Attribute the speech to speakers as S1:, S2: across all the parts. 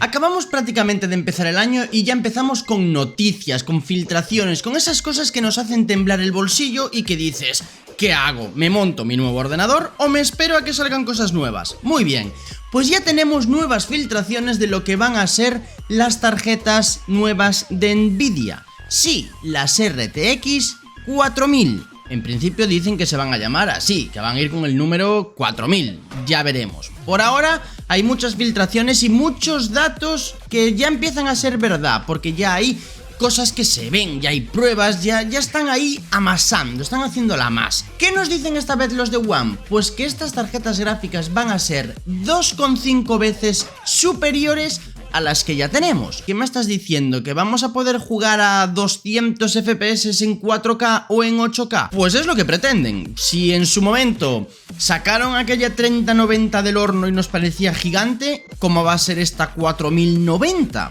S1: Acabamos prácticamente de empezar el año y ya empezamos con noticias, con filtraciones, con esas cosas que nos hacen temblar el bolsillo y que dices, ¿qué hago? ¿Me monto mi nuevo ordenador o me espero a que salgan cosas nuevas? Muy bien, pues ya tenemos nuevas filtraciones de lo que van a ser las tarjetas nuevas de Nvidia. Sí, las RTX 4000. En principio dicen que se van a llamar así, que van a ir con el número 4000, ya veremos. Por ahora hay muchas filtraciones y muchos datos que ya empiezan a ser verdad, porque ya hay cosas que se ven, ya hay pruebas, ya están ahí amasando, están haciéndola más. ¿Qué nos dicen esta vez los de One? Pues que estas tarjetas gráficas van a ser 2,5 veces superiores a las que ya tenemos. ¿Qué me estás diciendo? ¿Que vamos a poder jugar a 200 FPS en 4K o en 8K? Pues es lo que pretenden. Si en su momento sacaron aquella 3090 del horno y nos parecía gigante, ¿cómo va a ser esta 4090?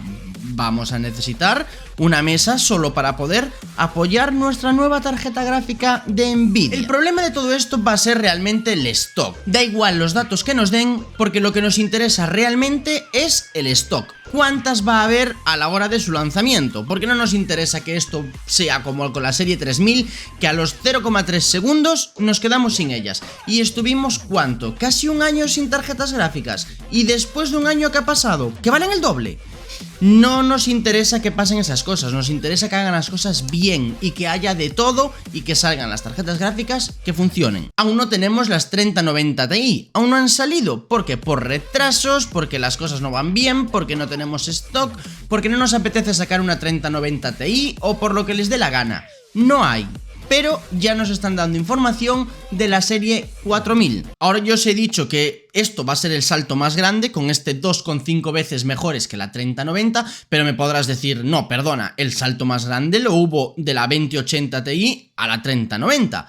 S1: Vamos a necesitar una mesa solo para poder apoyar nuestra nueva tarjeta gráfica de Nvidia. El problema de todo esto va a ser realmente el stock. Da igual los datos que nos den, porque lo que nos interesa realmente es el stock. ¿Cuántas va a haber a la hora de su lanzamiento? Porque no nos interesa que esto sea como con la serie 3000, que a los 0,3 segundos nos quedamos sin ellas. Y estuvimos, ¿cuánto? Casi un año sin tarjetas gráficas. Y después de un año, ¿qué ha pasado? ¿Que valen el doble? No nos interesa que pasen esas cosas, nos interesa que hagan las cosas bien y que haya de todo y que salgan las tarjetas gráficas que funcionen. Aún no tenemos las 3090 Ti, aún no han salido, porque por retrasos, porque las cosas no van bien, porque no tenemos stock, porque no nos apetece sacar una 3090 Ti o por lo que les dé la gana. No hay. Pero ya nos están dando información de la serie 4000. Ahora yo os he dicho que esto va a ser el salto más grande, con este 2,5 veces mejores que la 3090, pero me podrás decir, no, perdona, el salto más grande lo hubo de la 2080 Ti a la 3090.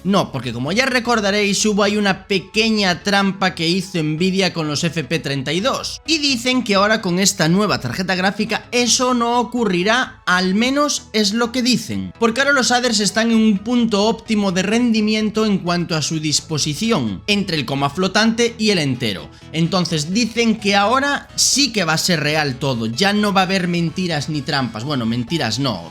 S1: No, porque como ya recordaréis, hubo ahí una pequeña trampa que hizo Nvidia con los FP32. Y dicen que ahora con esta nueva tarjeta gráfica eso no ocurrirá, al menos es lo que dicen. Porque ahora los shaders están en un punto óptimo de rendimiento en cuanto a su disposición, entre el coma flotante y el entero. Entonces dicen que ahora sí que va a ser real todo, ya no va a haber mentiras ni trampas. Bueno, mentiras no,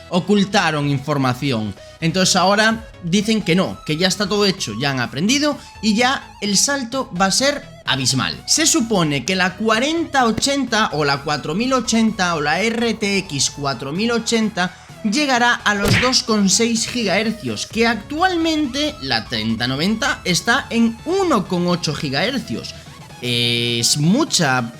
S1: ocultaron información. Entonces ahora dicen que no, que ya está todo hecho, ya han aprendido y ya el salto va a ser abismal. Se supone que la 4080 o la 4080 o la RTX 4080 llegará a los 2,6 GHz, que actualmente la 3090 está en 1,8 GHz. Es mucha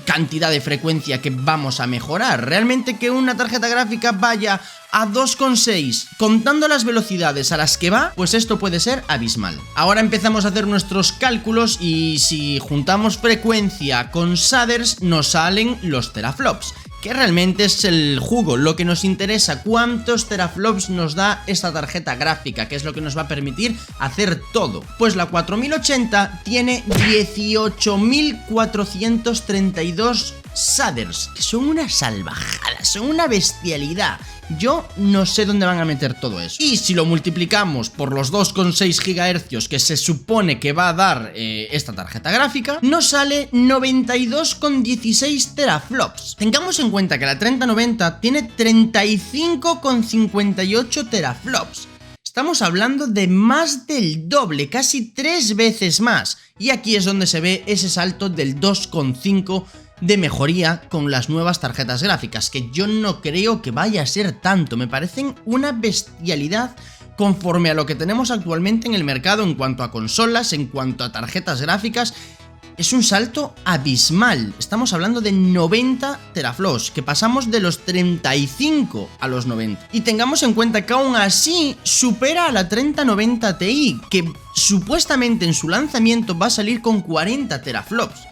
S1: cantidad de frecuencia que vamos a mejorar. Realmente que una tarjeta gráfica vaya a 2,6 contando las velocidades a las que va, pues esto puede ser abismal. Ahora empezamos a hacer nuestros cálculos y si juntamos frecuencia con shaders nos salen los teraflops, que realmente es el jugo, lo que nos interesa, cuántos teraflops nos da esta tarjeta gráfica, que es lo que nos va a permitir hacer todo. Pues la 4080 tiene 18.432 shaders, que son una salvajada, son una bestialidad. Yo no sé dónde van a meter todo eso. Y si lo multiplicamos por los 2,6 GHz que se supone que va a dar esta tarjeta gráfica, nos sale 92,16 teraflops. Tengamos en cuenta que la 3090 tiene 35,58 teraflops. Estamos hablando de más del doble, casi 3 veces más. Y aquí es donde se ve ese salto del 2,5 de mejoría con las nuevas tarjetas gráficas, que yo no creo que vaya a ser tanto, me parecen una bestialidad conforme a lo que tenemos actualmente en el mercado en cuanto a consolas, en cuanto a tarjetas gráficas. Es un salto abismal, estamos hablando de 90 teraflops, que pasamos de los 35 a los 90. Y tengamos en cuenta que aún así supera a la 3090 Ti, que supuestamente en su lanzamiento va a salir con 40 teraflops.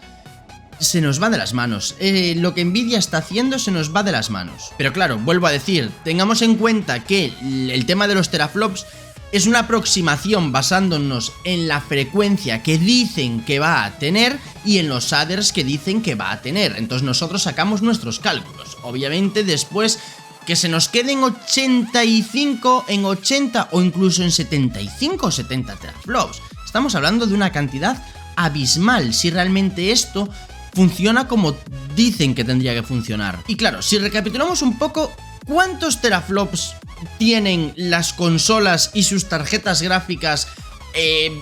S1: Se nos va de las manos, lo que Nvidia está haciendo se nos va de las manos. Pero claro, vuelvo a decir, tengamos en cuenta que el tema de los teraflops es una aproximación basándonos en la frecuencia que dicen que va a tener y en los shaders que dicen que va a tener. Entonces nosotros sacamos nuestros cálculos. Obviamente después que se nos quede en 85, en 80 o incluso en 75 o 70 teraflops. Estamos hablando de una cantidad abismal si realmente esto funciona como dicen que tendría que funcionar. Y claro, si recapitulamos un poco, ¿cuántos teraflops tienen las consolas y sus tarjetas gráficas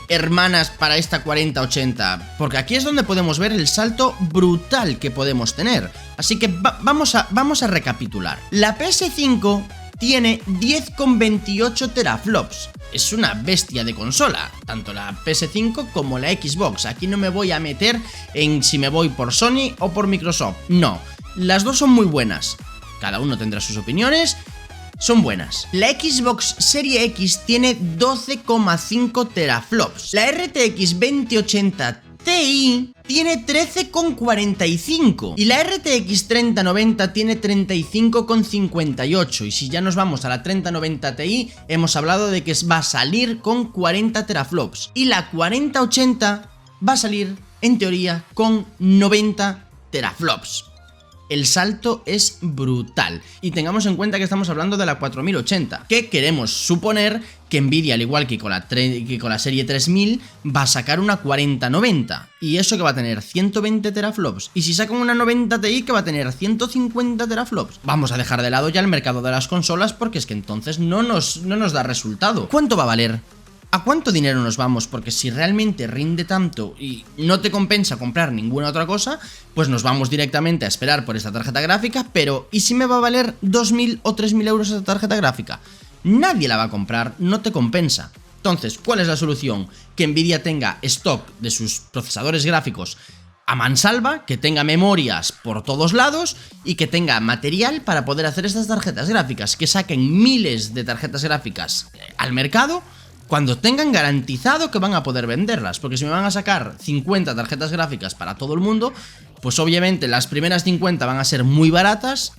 S1: hermanas para esta 4080? Porque aquí es donde podemos ver el salto brutal que podemos tener. Así que vamos a recapitular. La PS5 tiene 10,28 teraflops. Es una bestia de consola, tanto la PS5 como la Xbox. Aquí no me voy a meter en si me voy por Sony o por Microsoft. No, las dos son muy buenas. Cada uno tendrá sus opiniones. Son buenas. La Xbox Series X tiene 12,5 teraflops. La RTX 2080 Ti tiene 13,45 y la RTX 3090 tiene 35,58. Y si ya nos vamos a la 3090 Ti, hemos hablado de que va a salir con 40 teraflops y la 4080 va a salir en teoría con 90 teraflops. El salto es brutal. Y tengamos en cuenta que estamos hablando de la 4080, que queremos suponer que Nvidia, al igual que con la serie 3000, va a sacar una 4090. Y eso que va a tener 120 teraflops. Y si sacan una 90 Ti, que va a tener 150 teraflops. Vamos a dejar de lado ya el mercado de las consolas, porque es que entonces no nos da resultado. ¿Cuánto va a valer? ¿A cuánto dinero nos vamos? Porque si realmente rinde tanto y no te compensa comprar ninguna otra cosa, pues nos vamos directamente a esperar por esta tarjeta gráfica. Pero ¿y si me va a valer 2.000 o 3.000 euros esta tarjeta gráfica? Nadie la va a comprar, no te compensa. Entonces, ¿cuál es la solución? Que Nvidia tenga stock de sus procesadores gráficos a mansalva, que tenga memorias por todos lados y que tenga material para poder hacer estas tarjetas gráficas, que saquen miles de tarjetas gráficas al mercado cuando tengan garantizado que van a poder venderlas. Porque si me van a sacar 50 tarjetas gráficas para todo el mundo, pues obviamente las primeras 50 van a ser muy baratas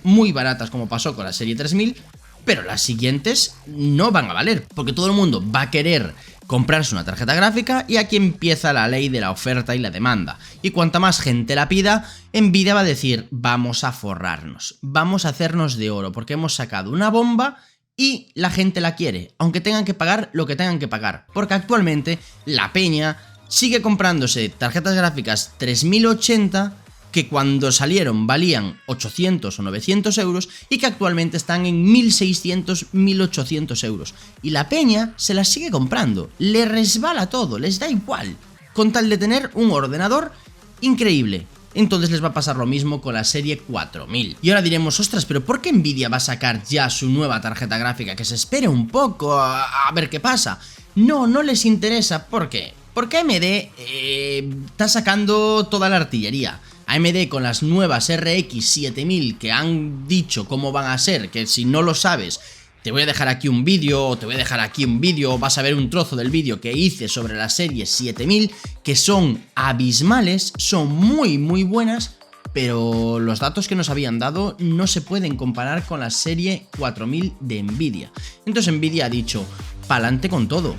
S1: como pasó con la serie 3000, pero las siguientes no van a valer, porque todo el mundo va a querer comprarse una tarjeta gráfica y aquí empieza la ley de la oferta y la demanda. Y cuanta más gente la pida, Nvidia va a decir, vamos a forrarnos, vamos a hacernos de oro, porque hemos sacado una bomba y la gente la quiere, aunque tengan que pagar lo que tengan que pagar. Porque actualmente la peña sigue comprándose tarjetas gráficas 3080 que cuando salieron valían 800 o 900 euros y que actualmente están en 1600, 1800 euros. Y la peña se las sigue comprando, le resbala todo, les da igual, con tal de tener un ordenador increíble. Entonces les va a pasar lo mismo con la serie 4000. Y ahora diremos, ostras, pero ¿por qué Nvidia va a sacar ya su nueva tarjeta gráfica? Que se espere un poco a ver qué pasa. No les interesa. ¿Por qué? Porque AMD está sacando toda la artillería. AMD con las nuevas RX 7000 que han dicho cómo van a ser, que si no lo sabes, te voy a dejar aquí un vídeo, o te voy a dejar aquí un vídeo, vas a ver un trozo del vídeo que hice sobre la serie 7000, que son abismales, son muy buenas, pero los datos que nos habían dado no se pueden comparar con la serie 4000 de Nvidia. Entonces Nvidia ha dicho, pa'lante con todo.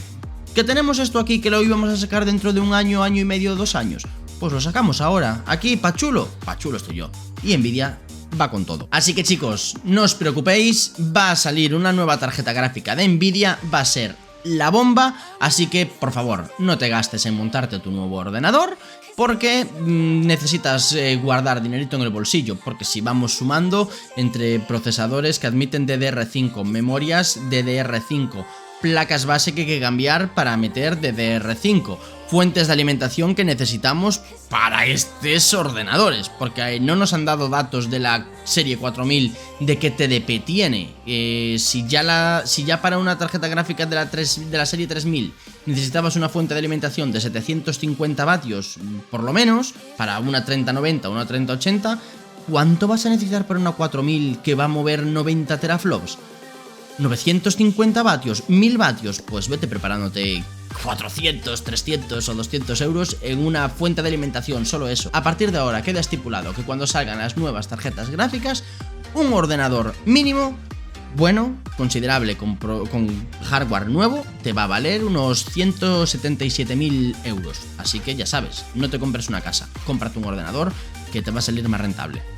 S1: ¿Que tenemos esto aquí que lo íbamos a sacar dentro de un año, año y medio, 2 años? Pues lo sacamos ahora, aquí, pa' chulo estoy yo. Y Nvidia va con todo. Así que chicos, no os preocupéis, va a salir una nueva tarjeta gráfica de Nvidia, va a ser la bomba, así que por favor, no te gastes en montarte tu nuevo ordenador, porque necesitas guardar dinerito en el bolsillo, porque si vamos sumando entre procesadores que admiten DDR5, memorias DDR5, placas base que hay que cambiar para meter DDR5, fuentes de alimentación que necesitamos para estos ordenadores, porque no nos han dado datos de la serie 4000 de qué TDP tiene. Si ya para una tarjeta gráfica de la serie 3000 necesitabas una fuente de alimentación de 750 vatios por lo menos, para una 3090 o una 3080, ¿cuánto vas a necesitar para una 4000 que va a mover 90 teraflops? 950 vatios, 1000 vatios, pues vete preparándote 400, 300 o 200 euros en una fuente de alimentación, solo eso. A partir de ahora queda estipulado que cuando salgan las nuevas tarjetas gráficas, un ordenador mínimo, bueno, considerable, con hardware nuevo, te va a valer unos 177.000 euros. Así que ya sabes, no te compres una casa, cómprate un ordenador que te va a salir más rentable.